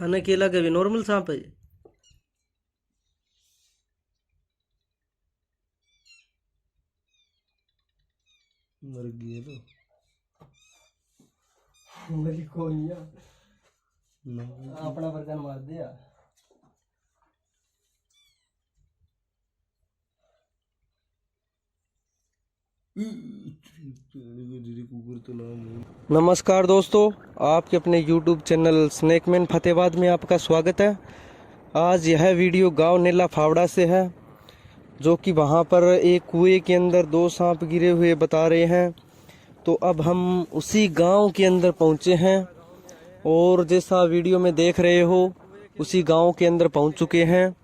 थाने केला के भी नॉर्मल सांप है। मर गए तो मरी कोनिया अपना बर्तन मार दिया। नमस्कार दोस्तों, आपके अपने YouTube चैनल स्नैकमैन फतेहाबाद में आपका स्वागत है। आज यह वीडियो गांव नीला फावड़ा से है, जो कि वहां पर एक कुएं के अंदर 2 सांप गिरे हुए बता रहे हैं। तो अब हम उसी गांव के अंदर पहुंचे हैं और जैसा वीडियो में देख रहे हो उसी गांव के अंदर पहुंच चुके हैं।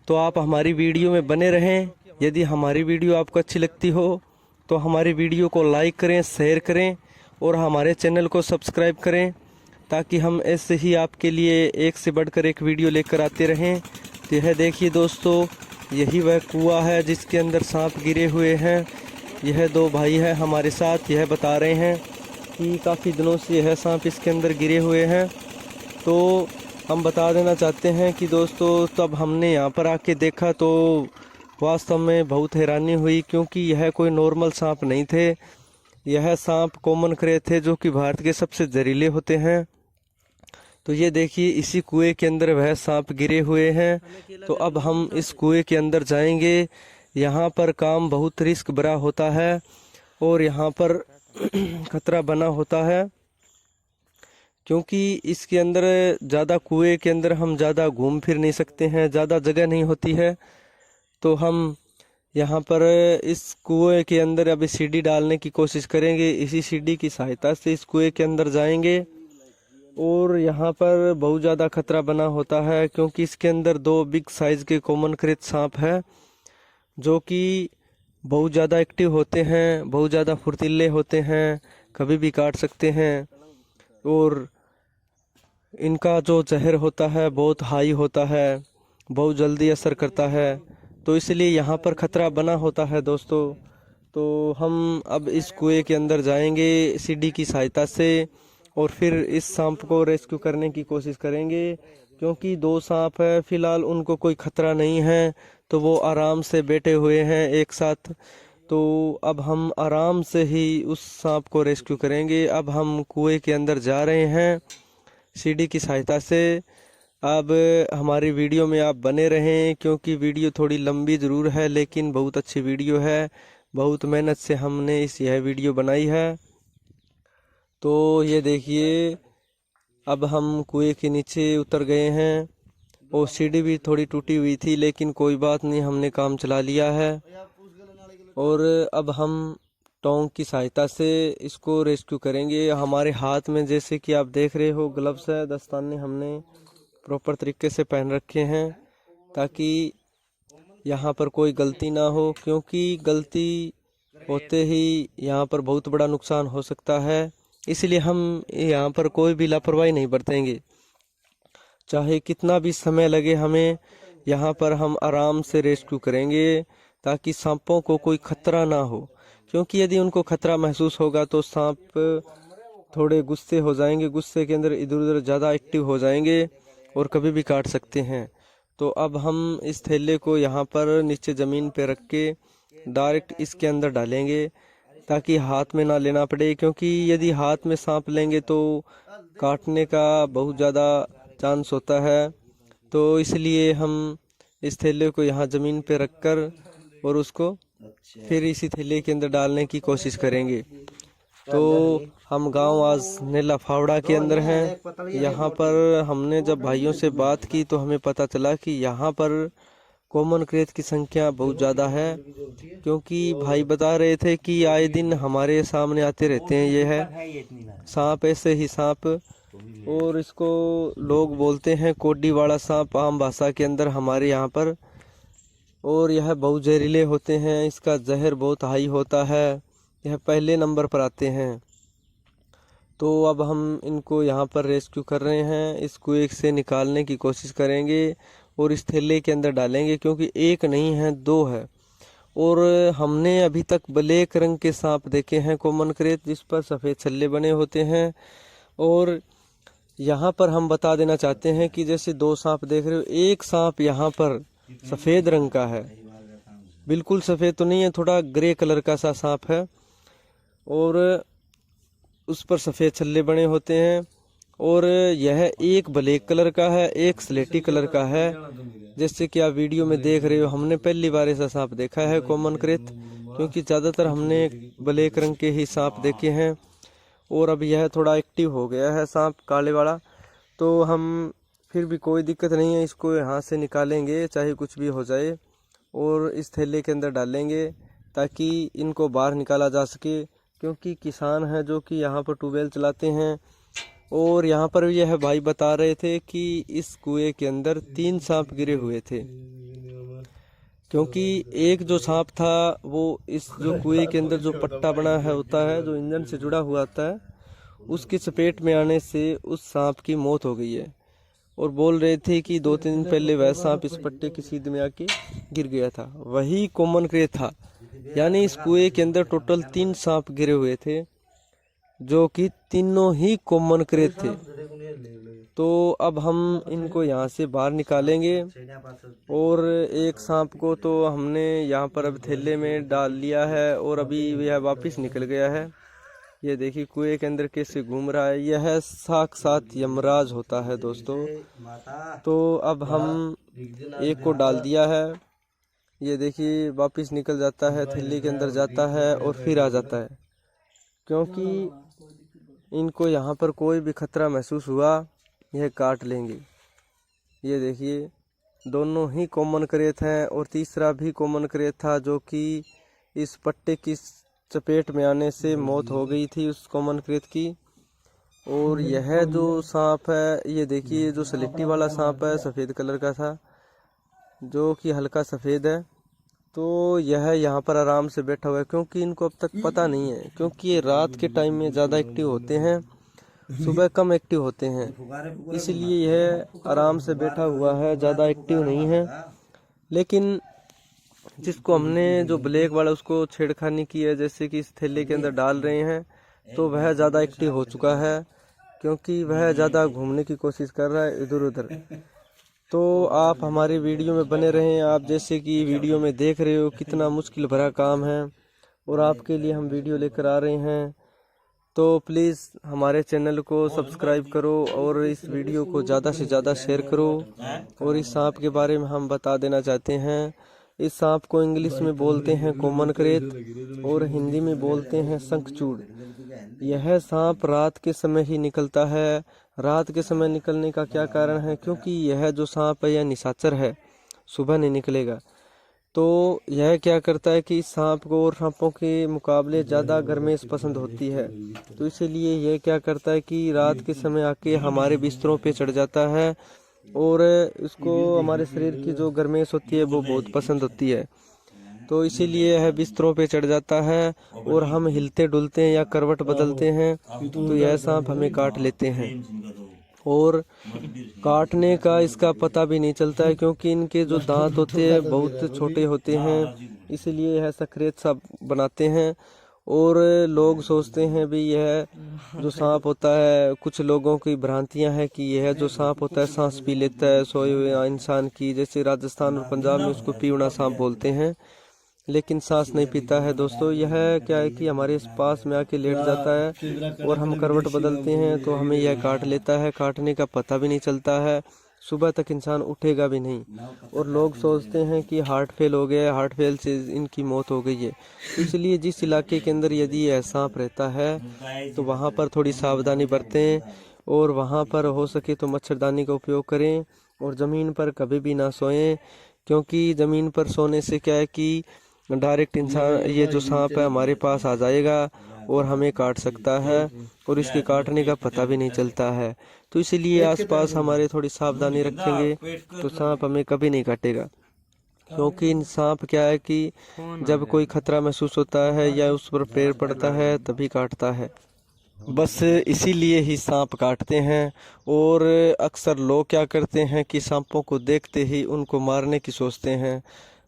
तो आप हमारी वीडियो में बने रहें। यदि हमारी वीडियो आपको अच्छी लगती हो तो हमारी वीडियो को लाइक करें, शेयर करें और हमारे चैनल को सब्सक्राइब करें, ताकि हम ऐसे ही आपके लिए एक से बढ़कर एक वीडियो लेकर आते रहें। तो यह देखिए दोस्तों, यही वह कुआं है जिसके अंदर सांप गिरे हुए हैं। यह 2 भाई है हमारे साथ, यह बता रहे हैं कि काफ़ी दिनों से यह सांप इसके अंदर गिरे हुए हैं। तो हम बता देना चाहते हैं कि दोस्तों, तब हमने यहाँ पर आके देखा तो वास्तव में बहुत हैरानी हुई, क्योंकि यह कोई नॉर्मल सांप नहीं थे। यह सांप कॉमन क्रे थे, जो कि भारत के सबसे जहरीले होते हैं। तो ये देखिए, इसी कुएं के अंदर वह सांप गिरे हुए हैं। तो अब हम इस कुएं के अंदर जाएंगे। यहाँ पर काम बहुत रिस्क भरा होता है और यहाँ पर खतरा बना होता है, क्योंकि इसके अंदर ज़्यादा कुएं के अंदर हम ज़्यादा घूम फिर नहीं सकते हैं, ज़्यादा जगह नहीं होती है। तो हम यहाँ पर इस कुएं के अंदर अभी सीढ़ी डालने की कोशिश करेंगे। इसी सीढ़ी की सहायता से इस कुएं के अंदर जाएंगे। और यहाँ पर बहुत ज़्यादा खतरा बना होता है, क्योंकि इसके अंदर 2 बिग साइज के कॉमनकृत सांप हैं, जो कि बहुत ज़्यादा एक्टिव होते हैं, बहुत ज़्यादा फुर्तीले होते हैं, कभी भी काट सकते हैं। और इनका जो जहर होता है बहुत हाई होता है, बहुत जल्दी असर करता है। तो इसलिए यहाँ पर खतरा बना होता है दोस्तों। तो हम अब इस कुएं के अंदर जाएंगे सीढ़ी की सहायता से और फिर इस सांप को रेस्क्यू करने की कोशिश करेंगे, क्योंकि 2 सांप है, फिलहाल उनको कोई खतरा नहीं है, तो वो आराम से बैठे हुए हैं एक साथ। तो अब हम आराम से ही उस सांप को रेस्क्यू करेंगे। अब हम कुएं के अंदर जा रहे हैं सीढ़ी की सहायता से। अब हमारी वीडियो में आप बने रहें, क्योंकि वीडियो थोड़ी लंबी ज़रूर है लेकिन बहुत अच्छी वीडियो है। बहुत मेहनत से हमने यह वीडियो बनाई है। तो ये देखिए, अब हम कुएं के नीचे उतर गए हैं और सीढ़ी भी थोड़ी टूटी हुई थी, लेकिन कोई बात नहीं, हमने काम चला लिया है। और अब हम टोंक की सहायता से इसको रेस्क्यू करेंगे। हमारे हाथ में जैसे कि आप देख रहे हो ग्लव्स है, दस्ताने हमने प्रॉपर तरीके से पहन रखे हैं, ताकि यहाँ पर कोई गलती ना हो, क्योंकि गलती होते ही यहाँ पर बहुत बड़ा नुकसान हो सकता है। इसलिए हम यहाँ पर कोई भी लापरवाही नहीं बरतेंगे, चाहे कितना भी समय लगे हमें। यहाँ पर हम आराम से रेस्क्यू करेंगे, ताकि सांपों को कोई खतरा ना हो। क्योंकि यदि उनको खतरा महसूस होगा तो सांप थोड़े गुस्से हो जाएंगे, गुस्से के अंदर इधर उधर ज़्यादा एक्टिव हो जाएंगे और कभी भी काट सकते हैं। तो अब हम इस थैले को यहाँ पर नीचे ज़मीन पे रख के डायरेक्ट इसके अंदर डालेंगे, ताकि हाथ में ना लेना पड़े, क्योंकि यदि हाथ में सांप लेंगे तो काटने का बहुत ज़्यादा चांस होता है। तो इसलिए हम इस थैले को यहाँ ज़मीन पे रखकर और उसको फिर इसी थैले के अंदर डालने की कोशिश करेंगे। तो हम गांव आज नीला फावड़ा के अंदर हैं। यहाँ पर हमने जब भाइयों से बात की तो हमें पता चला कि यहाँ पर कॉमन क्रेथ की संख्या बहुत ज़्यादा है, क्योंकि भाई बता रहे थे कि आए दिन हमारे सामने आते रहते हैं ये है सांप, ऐसे ही सांप। और इसको लोग बोलते हैं कोडी वाला सांप आम भाषा के अंदर हमारे यहाँ पर। और यह बहुत जहरीले होते हैं, इसका जहर बहुत हाई होता है, यह पहले नंबर पर आते हैं। तो अब हम इनको यहाँ पर रेस्क्यू कर रहे हैं, इस कुएं से निकालने की कोशिश करेंगे और इस थैले के अंदर डालेंगे, क्योंकि एक नहीं है 2 है। और हमने अभी तक ब्लैक रंग के सांप देखे हैं कॉमन क्रेथ, जिस पर सफ़ेद छल्ले बने होते हैं। और यहाँ पर हम बता देना चाहते हैं कि जैसे दो सांप देख रहे हो, एक सांप यहाँ पर सफेद रंग का है, बिल्कुल सफेद तो नहीं है, थोड़ा ग्रे कलर का सा सांप है और उस पर सफेद छल्ले बने होते हैं। और यह एक ब्लैक कलर का है, एक स्लेटी कलर का है। जैसे कि आप वीडियो में देख रहे हो, हमने पहली बार ऐसा सांप देखा है कॉमन कृत, क्योंकि ज़्यादातर हमने ब्लैक रंग के ही सांप देखे हैं। और अब यह थोड़ा एक्टिव हो गया है सांप काले वाला, तो हम फिर भी कोई दिक्कत नहीं है, इसको यहाँ से निकालेंगे चाहे कुछ भी हो जाए और इस थैले के अंदर डालेंगे ताकि इनको बाहर निकाला जा सके। क्योंकि किसान हैं जो कि यहाँ पर ट्यूबवेल चलाते हैं और यहाँ पर यह भाई बता रहे थे कि इस कुएं के अंदर 3 सांप गिरे हुए थे। क्योंकि एक जो सांप था वो इस जो कुएं के अंदर जो पट्टा बना है होता है, जो इंजन से जुड़ा हुआ होता है, उसकी चपेट में आने से उस सांप की मौत हो गई है। और बोल रहे थे कि 2-3 दिन पहले वह सांप इस पट्टे की सीध में आके गिर गया था, वही कॉमन कृत था। यानी इस कुएं के अंदर टोटल 3 सांप गिरे हुए थे, जो कि तीनों ही कॉमन कृत थे। तो अब हम इनको यहाँ से बाहर निकालेंगे और एक सांप को तो हमने यहाँ पर अब थैले में डाल लिया है और अभी यह वापस निकल गया है। ये देखिए कुएं के अंदर कैसे घूम रहा है, यह साक्षात यमराज होता है दोस्तों। तो अब हम एक को डाल दिया है, ये देखिए वापस निकल जाता है, थैली के अंदर जाता है और फिर आ जाता है। क्योंकि इनको यहाँ पर कोई भी खतरा महसूस हुआ, यह काट लेंगे। ये देखिए दोनों ही कॉमन कृत हैं और तीसरा भी कॉमन कृत था, जो कि इस पट्टे की चपेट में आने से मौत हो गई थी उस कॉमन कृत की। और यह जो सांप है, ये देखिए जो स्लेटी वाला सांप है, सफ़ेद कलर का था, जो कि हल्का सफ़ेद है। तो यह यहाँ पर आराम से बैठा हुआ है, क्योंकि इनको अब तक पता नहीं है, क्योंकि ये रात के टाइम में ज़्यादा एक्टिव होते हैं, सुबह कम एक्टिव होते हैं, इसलिए यह आराम से बैठा हुआ है, ज़्यादा एक्टिव नहीं है। लेकिन जिसको हमने जो ब्लैक वाला उसको छेड़खानी की है, जैसे कि इस थैले के अंदर डाल रहे हैं, तो वह ज़्यादा एक्टिव हो चुका है, क्योंकि वह ज़्यादा घूमने की कोशिश कर रहा है इधर उधर। तो आप हमारे वीडियो में बने रहें। आप जैसे कि वीडियो में देख रहे हो कितना मुश्किल भरा काम है और आपके लिए हम वीडियो लेकर आ रहे हैं। तो प्लीज़ हमारे चैनल को सब्सक्राइब करो और इस वीडियो को ज़्यादा से ज़्यादा शेयर करो। और इस सांप के बारे में हम बता देना चाहते हैं, इस सांप को इंग्लिश में बोलते हैं कॉमन कृत और हिंदी में बोलते हैं शंखचूड़। यह सांप रात के समय ही निकलता है। रात के समय निकलने का क्या कारण है? क्योंकि यह जो सांप है यह निशाचर है, सुबह नहीं निकलेगा। तो यह क्या करता है कि सांप को और सांपों के मुकाबले ज़्यादा गर्मेश पसंद होती है, तो इसीलिए यह क्या करता है कि रात के समय आके हमारे बिस्तरों पे चढ़ जाता है और इसको हमारे शरीर की जो गर्मेश होती है वो बहुत पसंद होती है। तो इसीलिए यह बिस्तरों पे चढ़ जाता है और हम हिलते डुलते हैं या करवट बदलते हैं तो यह सांप हमें काट लेते हैं। और काटने का इसका पता भी नहीं चलता है, क्योंकि इनके जो दांत होते हैं बहुत छोटे होते हैं, इसलिए यह सखरेत सा बनाते हैं। और लोग सोचते हैं भी यह जो सांप होता है, कुछ लोगों की भ्रांतियां हैं कि यह जो सांप होता है सांस पी लेता है सोए हुए इंसान की, जैसे राजस्थान और पंजाब में उसको पीवड़ा सांप बोलते हैं, लेकिन सांस नहीं पीता है दोस्तों। यह क्या है कि हमारे पास में आके लेट जाता है और हम करवट बदलते हैं तो हमें यह काट लेता है। काटने का पता भी नहीं चलता है, सुबह तक इंसान उठेगा भी नहीं। और लोग सोचते हैं कि हार्ट फेल हो गया, हार्ट फेल से इनकी मौत हो गई है। इसलिए जिस इलाके के अंदर यदि यह सांप रहता है तो वहाँ पर थोड़ी सावधानी बरतें और वहाँ पर हो सके तो मच्छरदानी का उपयोग करें और ज़मीन पर कभी भी ना सोएं, क्योंकि ज़मीन पर सोने से क्या है कि डायरेक्ट इंसान ये जो सांप है हमारे पास आ जाएगा और हमें काट सकता है और इसके काटने का पता भी नहीं चलता है। तो इसीलिए आसपास हमारे थोड़ी सावधानी रखेंगे तो सांप हमें कभी नहीं काटेगा। क्योंकि इन सांप क्या है कि जब कोई खतरा महसूस होता है या उस पर पैर पड़ता है तभी काटता है, बस इसीलिए ही सांप काटते हैं। और अक्सर लोग क्या करते हैं कि सांपों को देखते ही उनको मारने की सोचते हैं।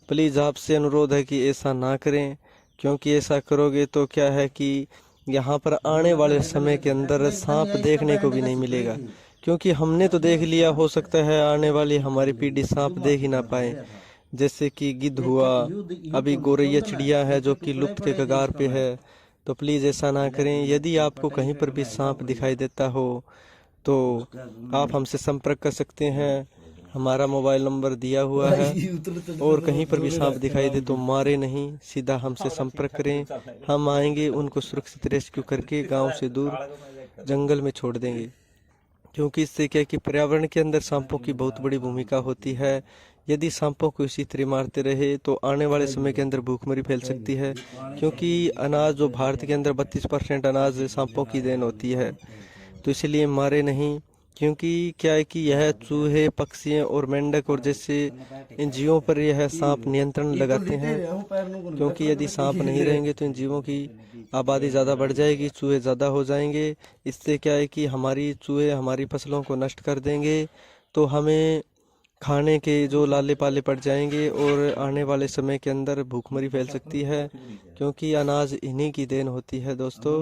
प्लीज़ आपसे अनुरोध है कि ऐसा ना करें, क्योंकि ऐसा करोगे तो क्या है कि यहाँ पर आने वाले समय के अंदर सांप देखने को भी नहीं मिलेगा, क्योंकि हमने तो देख लिया, हो सकता है आने वाली हमारी पीढ़ी सांप देख ही ना पाए। जैसे कि गिद्ध हुआ, अभी गोरैया चिड़िया है जो कि लुप्त के कगार पे है। तो प्लीज़ ऐसा ना करें। यदि आपको कहीं पर भी सांप दिखाई देता हो तो आप हमसे संपर्क कर सकते हैं। हमारा मोबाइल नंबर दिया हुआ है। और कहीं पर भी सांप दिखाई दे तो मारे नहीं, सीधा हमसे संपर्क करें। हम आएंगे, उनको सुरक्षित रेस्क्यू करके गांव से दूर जंगल में छोड़ देंगे। क्योंकि इससे क्या है कि पर्यावरण के अंदर सांपों की बहुत बड़ी भूमिका होती है। यदि सांपों को इसी तरह मारते रहे तो आने वाले समय के अंदर भूखमरी फैल सकती है। क्योंकि अनाज जो भारत के अंदर 32% अनाज सांपों की देन होती है। तो इसलिए मारे नहीं। क्योंकि क्या है कि यह चूहे, पक्षी और मेंढक और जैसे इन जीवों पर यह सांप नियंत्रण लगाते हैं। क्योंकि यदि सांप नहीं रहेंगे तो इन जीवों की आबादी ज़्यादा बढ़ जाएगी, चूहे ज़्यादा हो जाएंगे। इससे क्या है कि हमारी चूहे हमारी फसलों को नष्ट कर देंगे। तो हमें खाने के जो लाले पाले पड़ जाएंगे और आने वाले समय के अंदर भूखमरी फैल सकती है। क्योंकि अनाज इन्हीं की देन होती है दोस्तों।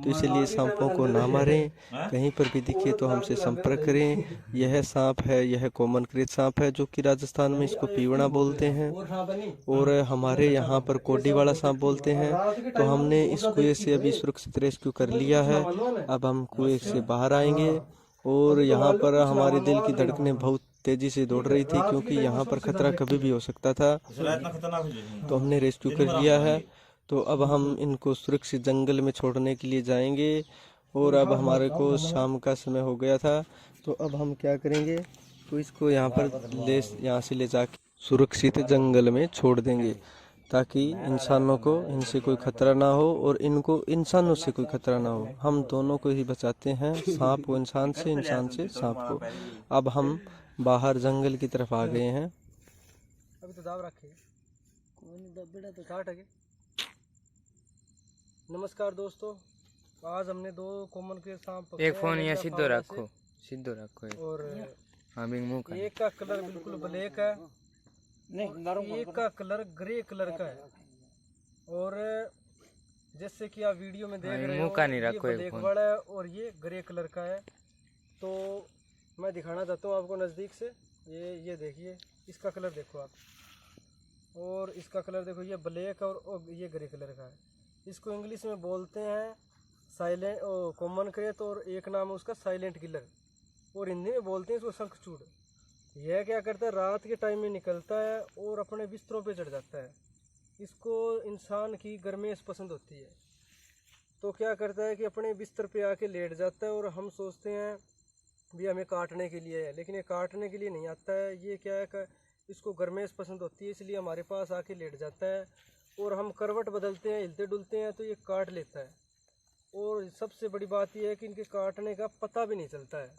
तो इसलिए सांपों को ना मारें। कहीं पर भी दिखे तो हमसे संपर्क करें। यह सांप है, यह कॉमनकृत सांप है जो कि राजस्थान में इसको पीवड़ा बोलते हैं और हमारे यहाँ पर कोडी वाला सांप बोलते हैं। तो हमने इस कुएं से अभी सुरक्षित रेस्क्यू कर लिया है। अब हम कुएं से बाहर आएंगे और यहाँ पर हमारे दिल की धड़कनें बहुत तेजी से दौड़ रही थी, क्योंकि यहाँ पर खतरा कभी भी हो सकता था। तो हमने रेस्क्यू कर लिया है। तो अब हम इनको सुरक्षित जंगल में छोड़ने के लिए जाएंगे। और अब हमारे को शाम का समय हो गया था। तो अब हम क्या करेंगे, तो इसको यहाँ से ले जाके सुरक्षित जंगल में छोड़ देंगे, ताकि इंसानों को इनसे कोई खतरा ना हो और इनको इंसानों से कोई खतरा ना हो। हम दोनों को ही बचाते हैं, सांप को इंसान से, इंसान से सांप को। अब हम बाहर जंगल की तरफ आ गए हैं। अभी तो दाव रखे नमस्कार दोस्तों, आज हमने 2 कॉमन के सांप पकड़े। एक फोन यहाँ सीधो रखो, सीधो रखो। और हाँ मुंह एक का कलर बिल्कुल ब्लैक है, एक का कलर ग्रे कलर का है। और जैसे कि आप वीडियो में देख रहे हो, ये ब्लैक वाला है और ये ग्रे कलर का है। तो मैं दिखाना चाहता हूँ आपको नज़दीक से। ये देखिए, इसका कलर देखो आप, और इसका कलर देखो, ये ब्लैक और ये ग्रे कलर का है। इसको इंग्लिश में बोलते हैं साइलेंट कॉमन क्रेत, और एक नाम है उसका साइलेंट किलर, और हिंदी में बोलते हैं इसको शंखचूड़। यह क्या करता है, रात के टाइम में निकलता है और अपने बिस्तरों पे चढ़ जाता है। इसको इंसान की गर्मेश पसंद होती है। तो क्या करता है कि अपने बिस्तर पे आके लेट जाता है, और हम सोचते हैं भी हमें काटने के लिए है, लेकिन ये काटने के लिए नहीं आता है। ये क्या है, इसको गर्मेश पसंद होती है, इसलिए हमारे पास आके लेट जाता है। और हम करवट बदलते हैं, हिलते डुलते हैं, तो ये काट लेता है। और सबसे बड़ी बात यह है कि इनके काटने का पता भी नहीं चलता है।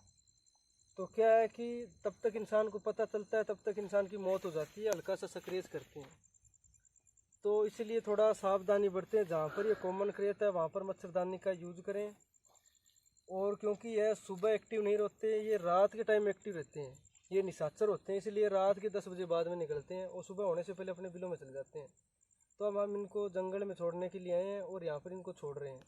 तो क्या है कि तब तक इंसान को पता चलता है, तब तक इंसान की मौत हो जाती है, हल्का सा स्क्रैच करते हैं। तो इसलिए थोड़ा सावधानी बरतें। जहाँ पर ये कॉमन क्रेत है वहाँ पर मच्छरदानी का यूज करें। और क्योंकि यह सुबह एक्टिव नहीं रहते, ये रात के टाइम एक्टिव रहते हैं। ये निशाचर होते हैं, इसलिए रात के 10 बजे बाद में निकलते हैं और सुबह होने से पहले अपने बिलों में चले जाते हैं। तो अब हम इनको जंगल में छोड़ने के लिए आए हैं और यहाँ पर इनको छोड़ रहे हैं।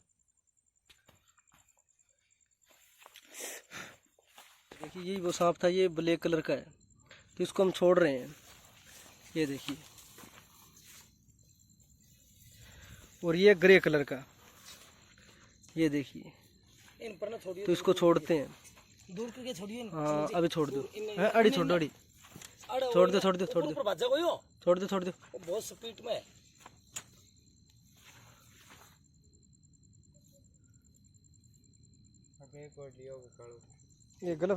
देखिए, यही वो सांप था, ये ब्लैक कलर का है, तो इसको हम छोड़ रहे हैं। ये देखिए, और ये ग्रे कलर का, ये देखिए। तो इसको छोड़ते हैं। दूर करके छोड़िए। हाँ, अभी छोड़ दो। अड़ी छोड़ दो, अड़ी छोड़ दो, छोड़ दो, छोड़ दो, छोड़ दो, छोड़ दो। बहुत स्पीड में ये गलत